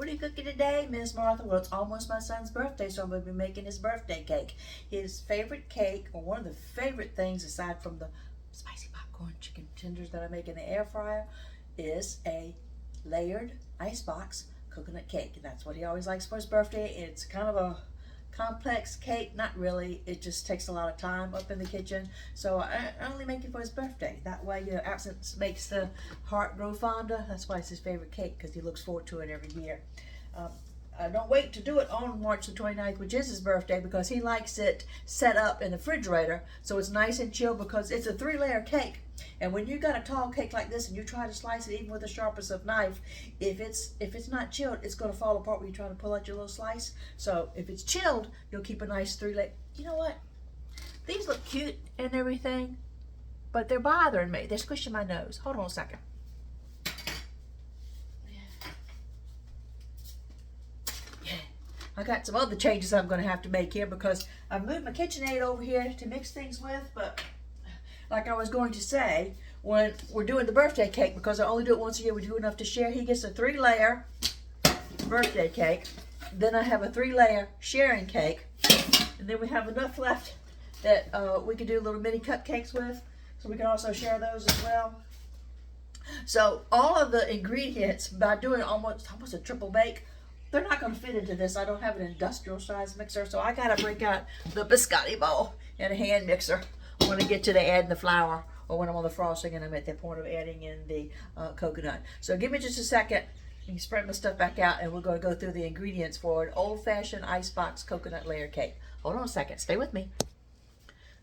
What are you cooking today, Miss Martha? Well, it's almost my son's birthday, so I'm going to be making his birthday cake. His favorite cake, or one of the favorite things aside from the spicy popcorn chicken tenders that I make in the air fryer, is a layered icebox coconut cake. And that's what he always likes for his birthday. It's kind of a complex cake, not really. It just takes a lot of time up in the kitchen, so I only make it for his birthday. That way, absence makes the heart grow fonder. That's why it's his favorite cake, because he looks forward to it every year. I don't wait to do it on March the 29th, which is his birthday, because he likes it set up in the refrigerator so it's nice and chilled, because it's a 3-layer cake. And when you got a tall cake like this and you try to slice it even with the sharpest of knife, if it's not chilled, it's going to fall apart when you try to pull out your little slice. So if it's chilled, you'll keep a nice 3-layer. You know what? These look cute and everything, but they're bothering me. They're squishing my nose. Hold on a second. I got some other changes I'm going to have to make here, because I've moved my KitchenAid over here to mix things with. But like I was going to say, when we're doing the birthday cake, because I only do it once a year, we do enough to share. He gets a 3-layer birthday cake. Then I have a 3-layer sharing cake. And then we have enough left that we can do little mini cupcakes with. So we can also share those as well. So all of the ingredients, by doing almost a triple bake, they're not going to fit into this. I don't have an industrial size mixer, so I got to break out the biscotti bowl and a hand mixer when I get to the adding the flour, or when I'm on the frosting and I'm at the point of adding in the coconut. So give me just a second. You can spread my stuff back out, and we're going to go through the ingredients for an old-fashioned icebox coconut layer cake. Hold on a second. Stay with me.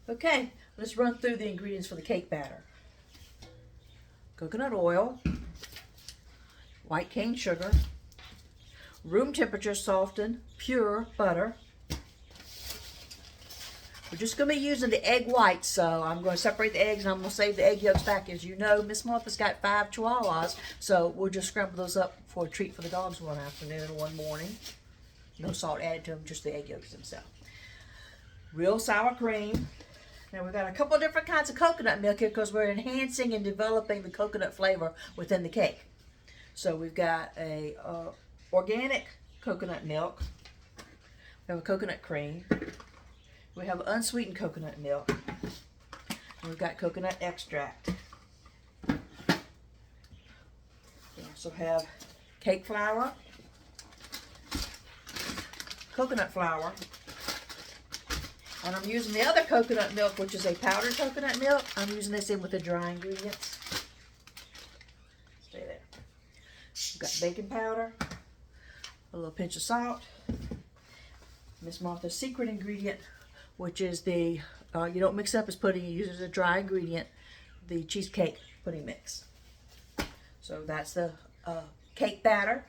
Okay, let's run through the ingredients for the cake batter. Coconut oil, white cane sugar, room temperature softened pure butter. We're just going to be using the egg whites, so I'm going to separate the eggs and I'm going to save the egg yolks back. As you know, Miss Martha's got 5 chihuahuas, so we'll just scramble those up for a treat for the dogs one afternoon or one morning. No salt added to them, just the egg yolks themselves. Real sour cream. Now we've got a couple of different kinds of coconut milk here, because we're enhancing and developing the coconut flavor within the cake. So we've got a organic coconut milk. We have a coconut cream. We have unsweetened coconut milk. And we've got coconut extract. We also have cake flour, coconut flour, and I'm using the other coconut milk, which is a powdered coconut milk. I'm using this in with the dry ingredients. Stay there. We've got baking powder, a little pinch of salt, Miss Martha's secret ingredient, which is the, you don't mix up as pudding, you use it as a dry ingredient, the cheesecake pudding mix. So that's the cake batter.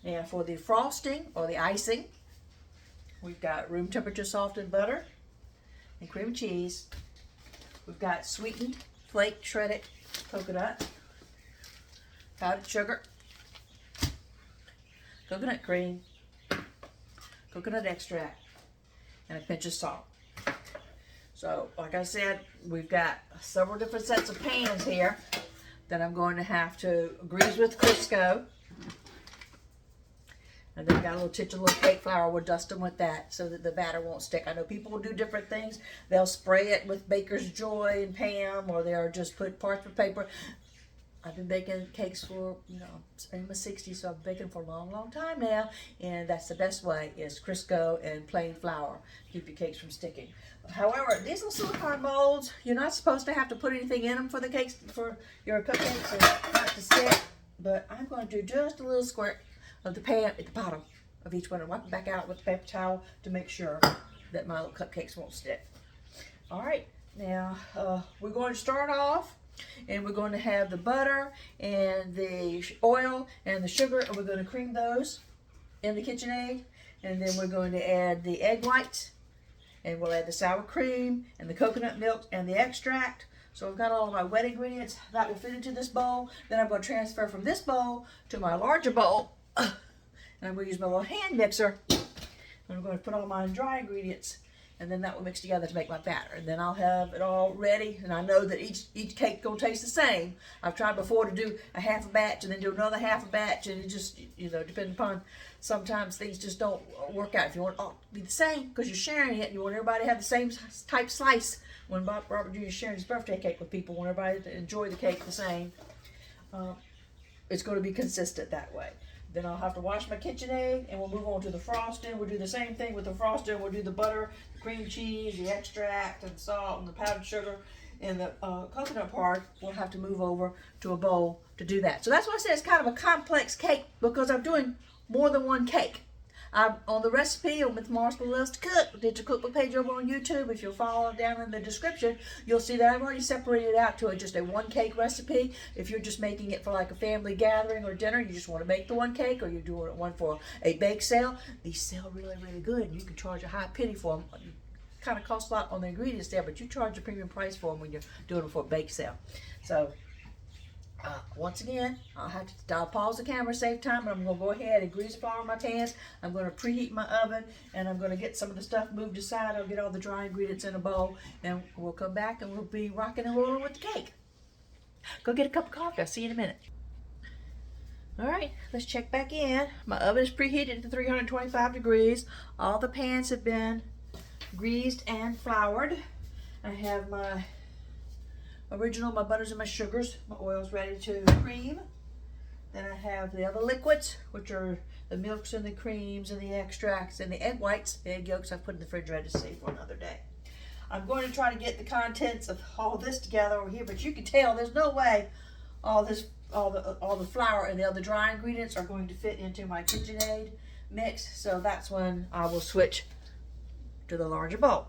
Now for the frosting or the icing, we've got room temperature softened butter and cream and cheese. We've got sweetened flake shredded coconut, powdered sugar, coconut cream, coconut extract, and a pinch of salt. So, like I said, we've got several different sets of pans here that I'm going to have to grease with Crisco. And then we got a little tinge of little cake flour. We'll dust them with that so that the batter won't stick. I know people will do different things. They'll spray it with Baker's Joy and Pam, or they'll just put parchment paper. I've been baking cakes for, in my 60s, so I've been baking for a long, long time now. And that's the best way, is Crisco and plain flour. Keep your cakes from sticking. However, these little silicone molds, you're not supposed to have to put anything in them for the cakes, for your cupcakes, or not to stick. But I'm going to do just a little squirt of the pan at the bottom of each one, and wipe it back out with a paper towel to make sure that my little cupcakes won't stick. All right, now we're going to start off, and we're going to have the butter and the oil and the sugar, and we're going to cream those in the KitchenAid, and then we're going to add the egg whites, and we'll add the sour cream and the coconut milk and the extract. So I've got all of my wet ingredients that will fit into this bowl. Then I'm going to transfer from this bowl to my larger bowl, and I'm going to use my little hand mixer, and I'm going to put all my dry ingredients and then that will mix together to make my batter. And then I'll have it all ready, and I know that each cake gonna taste the same. I've tried before to do a half a batch and then do another half a batch, and it just, you know, depending upon, sometimes things just don't work out. If you want it all to be the same, because you're sharing it, and you want everybody to have the same type slice. When Robert Jr. is sharing his birthday cake with people, want everybody to enjoy the cake the same. It's going to be consistent that way. Then I'll have to wash my KitchenAid, and we'll move on to the frosting. We'll do the same thing with the frosting. We'll do the butter, the cream cheese, the extract, and salt, and the powdered sugar, and the coconut part. We'll have to move over to a bowl to do that. So that's why I say it's kind of a complex cake, because I'm doing more than one cake. On the recipe on Miss Marshall Loves to Cook, did your cookbook page over on YouTube. If you'll follow down in the description, you'll see that I've already separated out to just a one cake recipe. If you're just making it for like a family gathering or dinner, you just want to make the one cake, or you're doing one for a bake sale, these sell really, really good, and you can charge a high penny for them. Kind of cost a lot on the ingredients there, but you charge a premium price for them when you're doing them for a bake sale. So once again, I'll pause the camera, save time, and I'm going to go ahead and grease the flour in my pans. I'm going to preheat my oven, and I'm going to get some of the stuff moved aside. I'll get all the dry ingredients in a bowl, and we'll come back and we'll be rocking and rolling with the cake. Go get a cup of coffee. I'll see you in a minute. All right, let's check back in. My oven is preheated to 325 degrees. All the pans have been greased and floured. I have my my butters and my sugars. My oil's ready to cream. Then I have the other liquids, which are the milks and the creams and the extracts and the egg whites, the egg yolks I've put in the refrigerator to save for another day. I'm going to try to get the contents of all this together over here, but you can tell there's no way all the flour and the other dry ingredients are going to fit into my KitchenAid mix. So that's when I will switch to the larger bowl.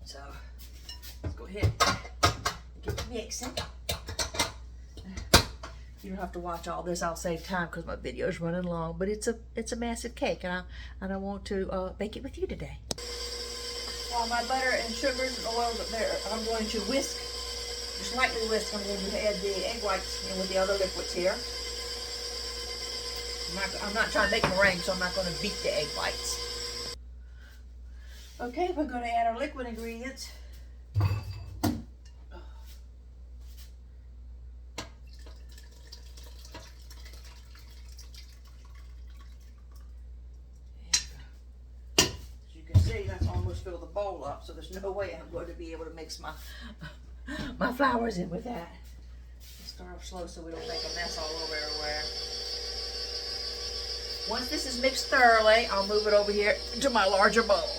So let's go ahead and get the mixing. You don't have to watch all this. I'll save time because my video is running long. But it's a massive cake, and I want to bake it with you today. While my butter and sugars and oils up there, I'm going to whisk, just lightly whisk. I'm going to add the egg whites in with the other liquids here. I'm not trying to make meringue, so I'm not going to beat the egg whites. Okay, we're going to add our liquid ingredients. See, that's almost filled the bowl up, so there's no way I'm going to be able to mix my flours in with that. Let's start off slow so we don't make a mess all over everywhere. Once this is mixed thoroughly, I'll move it over here to my larger bowl,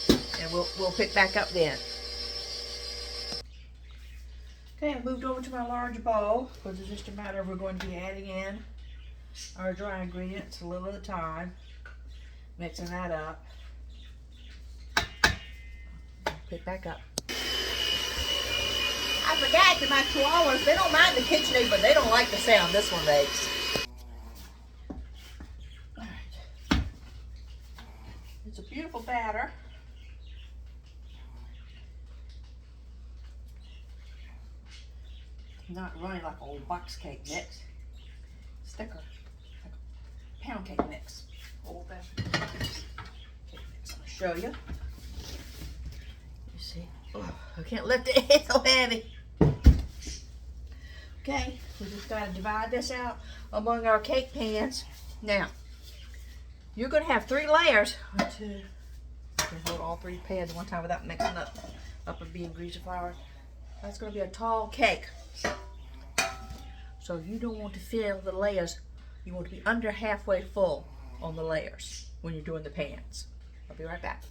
and we'll pick back up then. Okay, I moved over to my larger bowl because it's just a matter of we're going to be adding in our dry ingredients a little at a time, mixing that up. Pick back up. I forgot that my chihuahuas, they don't mind the KitchenAid, but they don't like the sound this one makes. All right. It's a beautiful batter. Not running like an old box cake mix. It's thicker, like a pound cake mix. Old fashioned cake mix. I'll show you. See? Oh, I can't lift it, it's so heavy. Okay, we just got to divide this out among our cake pans. Now, you're going to have 3 layers. 1, 2, you can hold all 3 pans at one time without mixing up and being greasy flour. That's going to be a tall cake. So you don't want to fill the layers. You want to be under halfway full on the layers when you're doing the pans. I'll be right back.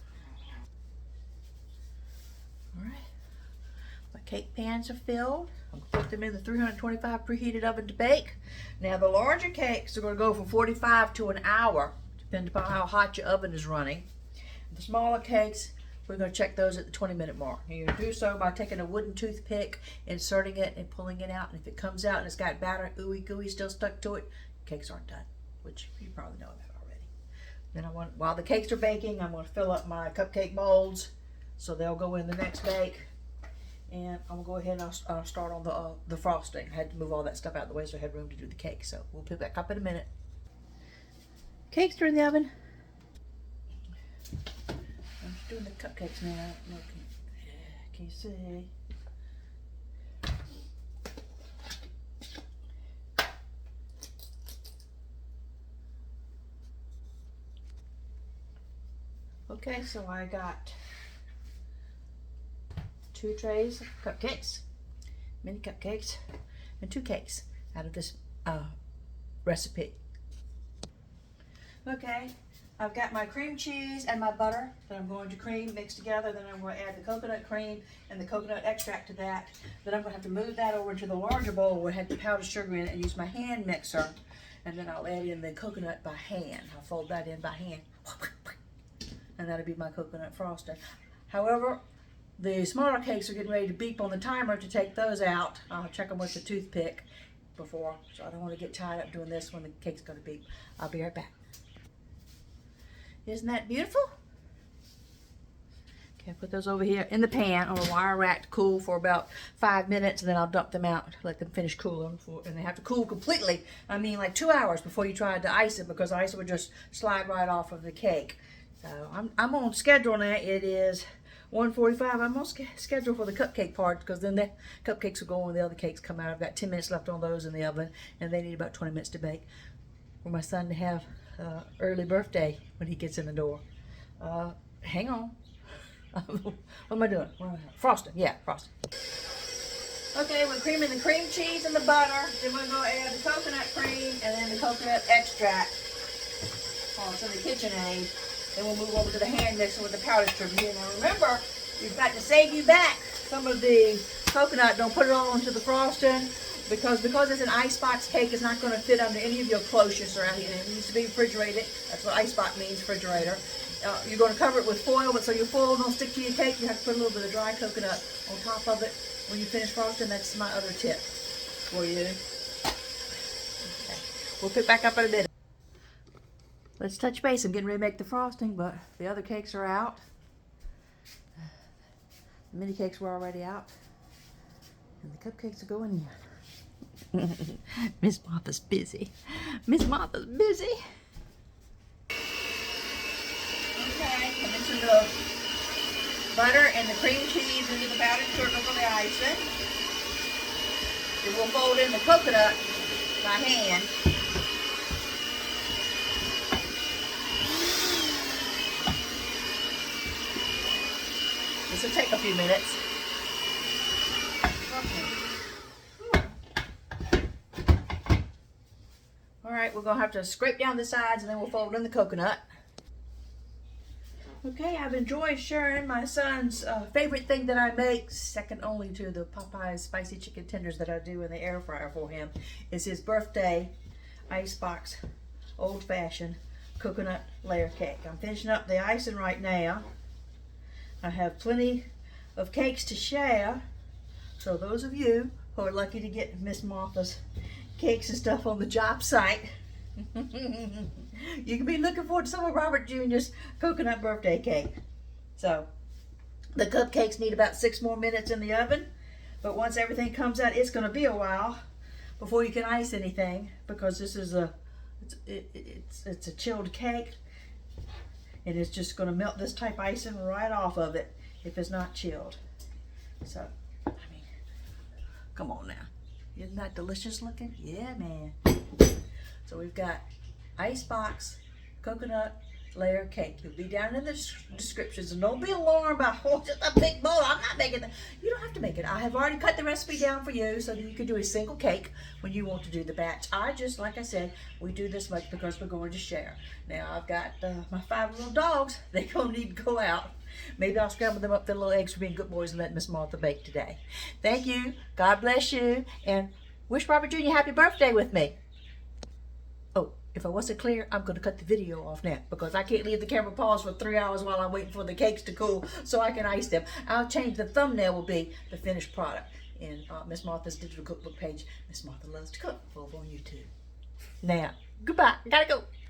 Alright, my cake pans are filled. I'm going to put them in the 325 preheated oven to bake. Now the larger cakes are going to go from 45 to an hour, depending upon how hot your oven is running. The smaller cakes, we're going to check those at the 20-minute mark. And you do so by taking a wooden toothpick, inserting it and pulling it out. And if it comes out and it's got batter, ooey gooey still stuck to it, cakes aren't done, which you probably know about already. Then while the cakes are baking, I'm going to fill up my cupcake molds. So they'll go in the next bake, and I'm gonna go ahead and I'll start on the frosting. I had to move all that stuff out of the way so I had room to do the cake. So we'll pick back up in a minute. Cakes are in the oven. I'm just doing the cupcakes now. No, can you see? Okay, so I got 2 trays of cupcakes, mini cupcakes, and 2 cakes out of this recipe. Okay, I've got my cream cheese and my butter that I'm going to cream mixed together. Then I'm going to add the coconut cream and the coconut extract to that. Then I'm going to have to move that over into the larger bowl where I had the powdered sugar in it and use my hand mixer. And then I'll add in the coconut by hand. I'll fold that in by hand. And that'll be my coconut frosting. However, the smaller cakes are getting ready to beep on the timer to take those out. I'll check them with the toothpick before, so I don't want to get tied up doing this when the cake's going to beep. I'll be right back. Isn't that beautiful? Okay, put those over here in the pan on a wire rack to cool for about 5 minutes, and then I'll dump them out, let them finish cooling. And they have to cool completely. I mean, like 2 hours before you try to ice it, because the ice would just slide right off of the cake. So I'm on schedule now. It is 1:45. I'm on schedule for the cupcake part, because then the cupcakes will go on, the other cakes come out. I've got 10 minutes left on those in the oven, and they need about 20 minutes to bake for my son to have early birthday when he gets in the door. Hang on. What am I doing? Frosting. Yeah, frosting. Okay, we're creaming the cream cheese and the butter. Then we're going to add the coconut cream and then the coconut extract. Oh, it's in the KitchenAid. Then we'll move over to the hand mixer with the powdered sugar. Now remember, you've got to save you back some of the coconut. Don't put it all into the frosting, because it's an icebox cake, it's not going to fit under any of your closures around here. It needs to be refrigerated. That's what icebox means, refrigerator. You're going to cover it with foil, but so your foil don't stick to your cake, you have to put a little bit of dry coconut on top of it when you finish frosting. That's my other tip for you. Okay. We'll pick back up in a minute. Let's touch base. I'm getting ready to make the frosting, but the other cakes are out. The mini cakes were already out. And the cupcakes are going in. Miss Martha's busy. Miss Martha's busy. Okay, come into the butter and the cream cheese into the powdered sugar for the icing. Then we'll fold in the coconut by hand. This will take a few minutes. Alright, we're going to have to scrape down the sides and then we'll fold in the coconut. Okay, I've enjoyed sharing my son's favorite thing that I make, second only to the Popeyes spicy chicken tenders that I do in the air fryer for him, is his birthday Icebox old-fashioned coconut layer cake. I'm finishing up the icing right now. I have plenty of cakes to share, so those of you who are lucky to get Miss Martha's cakes and stuff on the job site, you can be looking forward to some of Robert Jr.'s coconut birthday cake. So the cupcakes need about 6 more minutes in the oven, but once everything comes out, it's going to be a while before you can ice anything, because this is it's a chilled cake. And it's just going to melt this type icing right off of it if it's not chilled. So, I mean, come on now. Isn't that delicious looking? Yeah, man. So we've got Icebox coconut layer cake. It'll be down in the descriptions. And don't be alarmed by, oh, just a big bowl. I'm not making that. You don't have to make it. I have already cut the recipe down for you so that you can do a single cake when you want to do the batch. Like I said, we do this much because we're going to share. Now, I've got my 5 little dogs. They're going to need to go out. Maybe I'll scramble them up their little eggs for being good boys and let Miss Martha bake today. Thank you. God bless you. And wish Robert Jr. happy birthday with me. Oh, if I wasn't clear, I'm going to cut the video off now because I can't leave the camera paused for 3 hours while I'm waiting for the cakes to cool so I can ice them. I'll change the thumbnail will be the finished product in Miss Martha's digital cookbook page. Miss Martha Loves to Cook over on YouTube. Now, goodbye. Gotta go.